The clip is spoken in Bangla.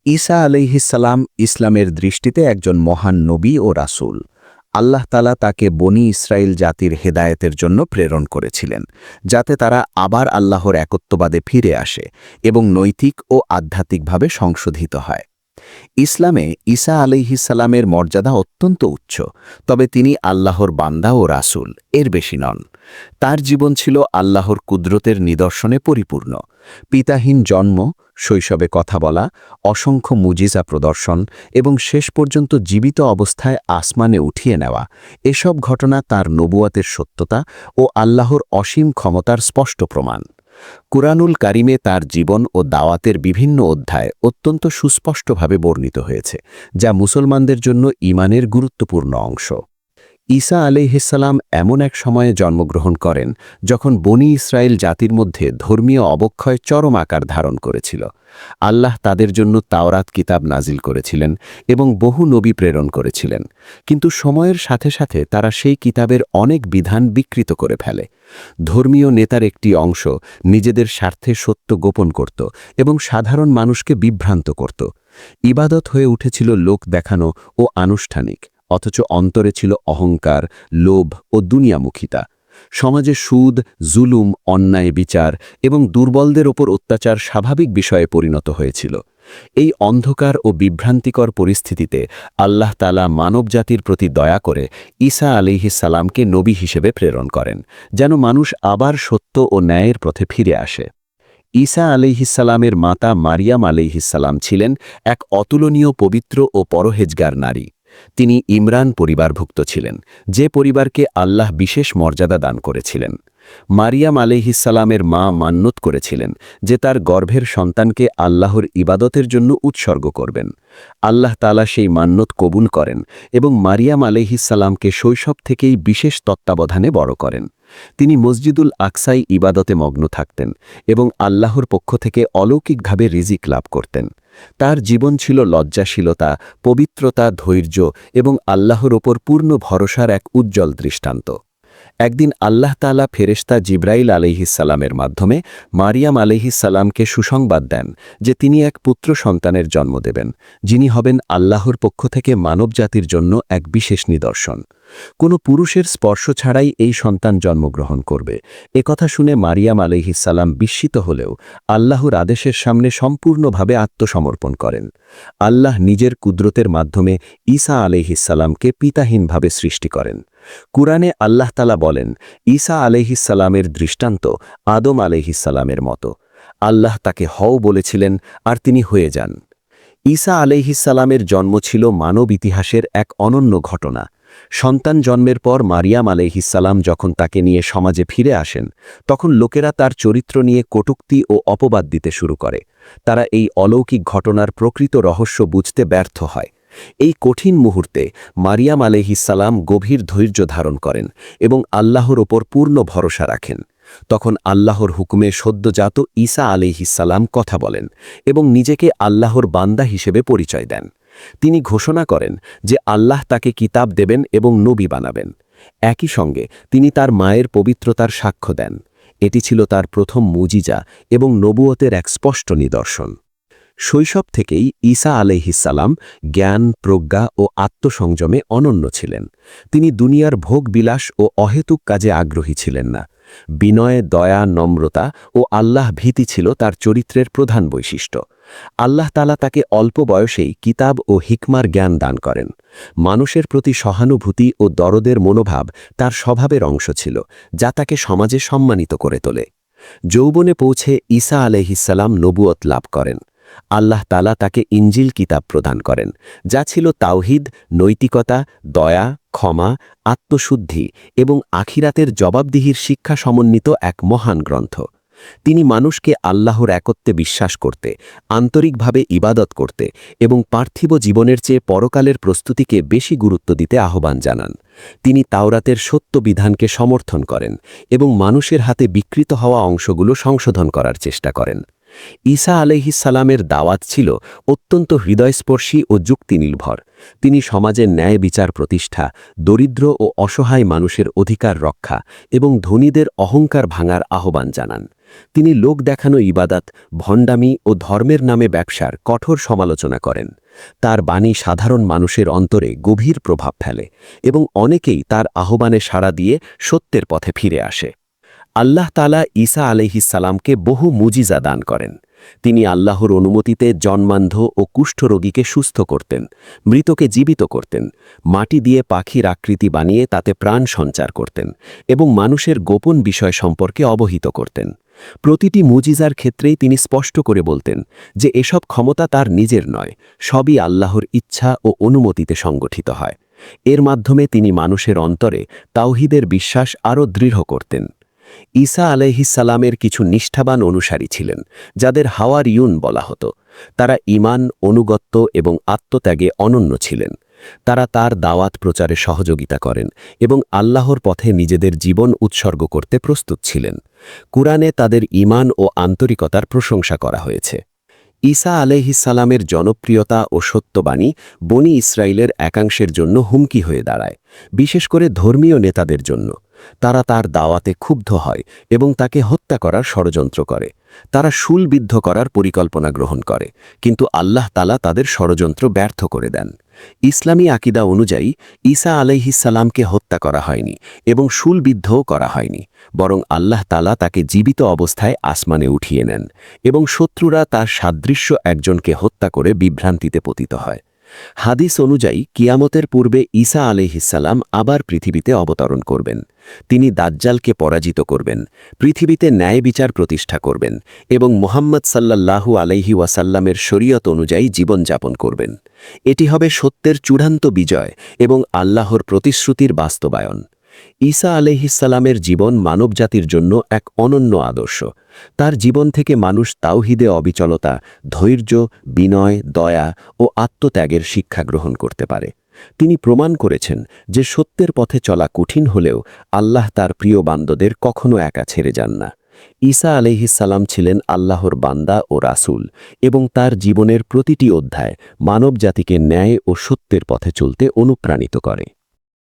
ঈসা আলাইহিসসালাম ইসলামের দৃষ্টিতে একজন মহান নবী ও রাসূল। আল্লাহ তাআলা তাকে বনী ইসরায়েল জাতির হেদায়েতের জন্য প্রেরণ করেছিলেন, যাতে তারা আবার আল্লাহর একত্ববাদে ফিরে আসে এবং নৈতিক ও আধ্যাত্মিকভাবে সংশোধিত হয়। ইসলামে ঈসা আলাইহিসসালামের মর্যাদা অত্যন্ত উচ্চ, তবে তিনি আল্লাহর বান্দা ও রাসূল, এর বেশি নন। তার জীবন ছিল আল্লাহর কুদরতের নিদর্শনে পরিপূর্ণ। পিতাহীন জন্ম, শৈশবে কথা বলা, অসংখ্য মুজিজা প্রদর্শন এবং শেষ পর্যন্ত জীবিত অবস্থায় আসমানে উঠিয়ে নেওয়া, এসব ঘটনা তার নবুয়াতের সত্যতা ও আল্লাহর অসীম ক্ষমতার স্পষ্ট প্রমাণ। কুরআনুল কারিমে তার জীবন ও দাওয়াতের বিভিন্ন অধ্যায় অত্যন্ত সুস্পষ্টভাবে বর্ণিত হয়েছে, যা মুসলমানদের জন্য ঈমানের গুরুত্বপূর্ণ অংশ। ঈসা আলাইহিসসালাম এমন এক সময়ে জন্মগ্রহণ করেন যখন বনী ইসরায়েল জাতির মধ্যে ধর্মীয় অবক্ষয় চরম আকার ধারণ করেছিল। আল্লাহ তাদের জন্য তাওরাত কিতাব নাজিল করেছিলেন এবং বহু নবী প্রেরণ করেছিলেন, কিন্তু সময়ের সাথে সাথে তারা সেই কিতাবের অনেক বিধান বিকৃত করে ফেলে। ধর্মীয় নেতার একটি অংশ নিজেদের স্বার্থে সত্য গোপন করত এবং সাধারণ মানুষকে বিভ্রান্ত করত। ইবাদত হয়ে উঠেছিল লোক দেখানো ও আনুষ্ঠানিক, অথচ অন্তরে ছিল অহংকার, লোভ ও দুনিয়ামুখিতা। সমাজে সুদ, জুলুম, অন্যায় বিচার এবং দুর্বলদের ওপর অত্যাচার স্বাভাবিক বিষয়ে পরিণত হয়েছিল। এই অন্ধকার ও বিভ্রান্তিকর পরিস্থিতিতে আল্লাহ তাআলা মানবজাতির প্রতি দয়া করে ঈসা আলাইহিসসালামকে নবী হিসেবে প্রেরণ করেন, যেন মানুষ আবার সত্য ও ন্যায়ের পথে ফিরে আসে। ঈসা আলাইহিসসালামের মাতা মারিয়াম আলাইহিসসালাম ছিলেন এক অতুলনীয় পবিত্র ও পরহেজগার নারী। তিনি ইমরান পরিবারভুক্ত ছিলেন, যে পরিবারকে আল্লাহ বিশেষ মর্যাদা দান করেছিলেন। মারিয়াম আলাইহিসসালামের মা মান্নত করেছিলেন যে তার গর্ভের সন্তানকে আল্লাহর ইবাদতের জন্য উৎসর্গ করবেন। আল্লাহ তাআলা সেই মান্নত কবুল করেন এবং মারিয়াম আলাইহিসসালামকে শৈশব থেকেই বিশেষ তত্ত্বাবধানে বড় করেন। তিনি মসজিদুল আকসায় ইবাদতে মগ্ন থাকতেন এবং আল্লাহর পক্ষ থেকে অলৌকিকভাবে রিজিক লাভ করতেন। তার জীবন ছিল লজ্জাশীলতা, পবিত্রতা, ধৈর্য এবং আল্লাহর ওপর পূর্ণ ভরসার এক উজ্জ্বল দৃষ্টান্ত। একদিন আল্লাহ তাআলা ফেরেশতা জিবরাইল আলাইহিসসালামের মাধ্যমে মারিয়াম আলাইহিসসালামকে সুসংবাদ দেন যে তিনি এক পুত্র সন্তানের জন্ম দেবেন, যিনি হবেন আল্লাহর পক্ষ থেকে মানবজাতির জন্য এক বিশেষ নিদর্শন। কোনো পুরুষের স্পর্শ ছাড়াই এই সন্তান জন্মগ্রহণ করবে। একথা শুনে মারিয়াম আলাইহিসসালাম বিস্মিত হলেও আল্লাহর আদেশের সামনে সম্পূর্ণভাবে আত্মসমর্পণ করেন। আল্লাহ নিজের কুদরতের মাধ্যমে ঈসা আলাইহিসসালামকে পিতাহীনভাবে সৃষ্টি করেন। কুরআনে আল্লাহ তাআলা বলেন, ঈসা আলাইহিসসালামের দৃষ্টান্ত আদম আলাইহিসসালামের মতো। আল্লাহ তাকে হও বলেছিলেন আর তিনি হয়ে যান। ঈসা আলাইহিসসালামের জন্ম ছিল মানব ইতিহাসের এক অনন্য ঘটনা। সন্তান জন্মের পর মারিয়াম আলাইহিসসালাম যখন তাকে নিয়ে সমাজে ফিরে আসেন, তখন লোকেরা তার চরিত্র নিয়ে কটূক্তি ও অপবাদ দিতে শুরু করে। তারা এই অলৌকিক ঘটনার প্রকৃত রহস্য বুঝতে ব্যর্থ হয়। এই কঠিন মুহূর্তে মারিয়াম আলাইহিসসালাম গভীর ধৈর্য ধারণ করেন এবং আল্লাহর ওপর পূর্ণ ভরসা রাখেন। তখন আল্লাহর হুকুমে সদ্যজাত ঈসা আলাইহিসসালাম কথা বলেন এবং নিজেকে আল্লাহর বান্দা হিসেবে পরিচয় দেন। তিনি ঘোষণা করেন যে আল্লাহ তাকে কিতাব দেবেন এবং নবী বানাবেন। একই সঙ্গে তিনি তার মায়ের পবিত্রতার সাক্ষ্য দেন। এটি ছিল তার প্রথম মুজিজা এবং নবুয়তের এক স্পষ্ট নিদর্শন। শৈশব থেকেই ঈসা আলাইহিসসালাম জ্ঞান, প্রজ্ঞা ও আত্মসংযমে অনন্য ছিলেন। তিনি দুনিয়ার ভোগবিলাস ও অহেতুক কাজে আগ্রহী ছিলেন না। বিনয়, দয়া, নম্রতা ও আল্লাহ ভীতি ছিল তার চরিত্রের প্রধান বৈশিষ্ট্য। আল্লাহ তাআলা তাকে অল্প বয়সেই কিতাব ও হিকমার জ্ঞান দান করেন। মানুষের প্রতি সহানুভূতি ও দরদের মনোভাব তার স্বভাবের অংশ ছিল, যা তাকে সমাজে সম্মানিত করে তোলে। যৌবনে পৌঁছে ঈসা আলাইহিসসালাম নবুয়ত লাভ করেন। আল্লাহ তাআলা তাকে ইনজিল কিতাব প্রদান করেন, যা ছিল তাওহীদ, নৈতিকতা, দয়া, ক্ষমা, আত্মশুদ্ধি এবং আখিরাতের জবাবদিহির শিক্ষা সমন্বিত এক মহান গ্রন্থ। তিনি মানুষকে আল্লাহর একত্বে বিশ্বাস করতে, আন্তরিকভাবে ইবাদত করতে এবং পার্থিব জীবনের চেয়ে পরকালের প্রস্তুতিকে বেশি গুরুত্ব দিতে আহ্বান জানান। তিনি তাওরাতের সত্য বিধানকে সমর্থন করেন এবং মানুষের হাতে বিকৃত হওয়া অংশগুলো সংশোধন করার চেষ্টা করেন। ঈসা আলাইহিসসালামের দাওয়াত ছিল অত্যন্ত হৃদয়স্পর্শী ও যুক্তিনির্ভর। তিনি সমাজের ন্যায় বিচার প্রতিষ্ঠা, দরিদ্র ও অসহায় মানুষের অধিকার রক্ষা এবং ধনীদের অহংকার ভাঙার আহ্বান জানান। তিনি লোক দেখানো ইবাদত, ভণ্ডামি ও ধর্মের নামে ব্যবসার কঠোর সমালোচনা করেন। তার বাণী সাধারণ মানুষের অন্তরে গভীর প্রভাব ফেলে এবং অনেকেই তার আহ্বানে সাড়া দিয়ে সত্যের পথে ফিরে আসে। আল্লাহ তাআলা ঈসা আলাইহিসসালামকে বহু মুজিজা দান করেন। তিনি আল্লাহর অনুমতিতে জন্মান্ধ ও কুষ্ঠরোগীকে সুস্থ করতেন, মৃতকে জীবিত করতেন, মাটি দিয়ে পাখির আকৃতি বানিয়ে তাতে প্রাণ সঞ্চার করতেন এবং মানুষের গোপন বিষয় সম্পর্কে অবহিত করতেন। প্রতিটি মুজিজার ক্ষেত্রেই তিনি স্পষ্ট করে বলতেন যে এসব ক্ষমতা তার নিজের নয়, সবই আল্লাহর ইচ্ছা ও অনুমতিতে সংগঠিত হয়। এর মাধ্যমে তিনি মানুষের অন্তরে তাওহীদের বিশ্বাস আরও দৃঢ় করতেন। ঈসা আলাইহিসসালামের কিছু নিষ্ঠাবান অনুসারী ছিলেন, যাদের হাওয়ারিয়ুন বলা হতো। তারা ঈমান, অনুগত্য এবং আত্মত্যাগে অনন্য ছিলেন। তারা তার দাওয়াত প্রচারে সহযোগিতা করেন এবং আল্লাহর পথে নিজেদের জীবন উৎসর্গ করতে প্রস্তুত ছিলেন। কুরআনে তাদের ঈমান ও আন্তরিকতার প্রশংসা করা হয়েছে। ঈসা আলাইহিসসালামের জনপ্রিয়তা ও সত্যবাণী বনি ইসরায়েলের একাংশের জন্য হুমকি হয়ে দাঁড়ায়, বিশেষ করে ধর্মীয় নেতাদের জন্য। তারা তার দাওয়াতে ক্ষুব্ধ হয় এবং তাকে হত্যা করার ষড়যন্ত্র করে। তারা শুলবিদ্ধ করার পরিকল্পনা গ্রহণ করে, কিন্তু আল্লাহ তাআলা তাদের ষড়যন্ত্র ব্যর্থ করে দেন। ইসলামী আকিদা অনুযায়ী ঈসা আলাইহিসসালামকে হত্যা করা হয়নি এবং শুলবিদ্ধও করা হয়নি, বরং আল্লাহ তাআলা তাকে জীবিত অবস্থায় আসমানে উঠিয়ে নেন এবং শত্রুরা তার সাদৃশ্য একজনকে হত্যা করে বিভ্রান্তিতে পতিত হয়। হাদিস অনুযায়ী কিয়ামতের পূর্বে ঈসা আলাইহিসসালাম আবার পৃথিবীতে অবতরণ করবেন। তিনি দাজ্জালকে পরাজিত করবেন, পৃথিবীতে ন্যায় বিচার প্রতিষ্ঠা করবেন এবং মুহাম্মদ সাল্লাল্লাহু আলাইহি ওয়াসাল্লামের শরীয়ত অনুযায়ী জীবনযাপন করবেন। এটি হবে সত্যের চূড়ান্ত বিজয় এবং আল্লাহর প্রতিশ্রুতির বাস্তবায়ন। ঈসা আলাইহিসসালামের জীবন মানবজাতির জন্য এক অনন্য আদর্শ। তার জীবন থেকে মানুষ তাওহীদে অবিচলতা, ধৈর্য, বিনয়, দয়া ও আত্মত্যাগের শিক্ষা গ্রহণ করতে পারে। তিনি প্রমাণ করেছেন যে সত্যের পথে চলা কঠিন হলেও আল্লাহ তার প্রিয় বান্দাদের কখনো একা ছেড়ে যান না। ঈসা আলাইহিসসালাম ছিলেন আল্লাহর বান্দা ও রাসূল এবং তার জীবনের প্রতিটি অধ্যায় মানবজাতিকে ন্যায় ও সত্যের পথে চলতে অনুপ্রাণিত করে।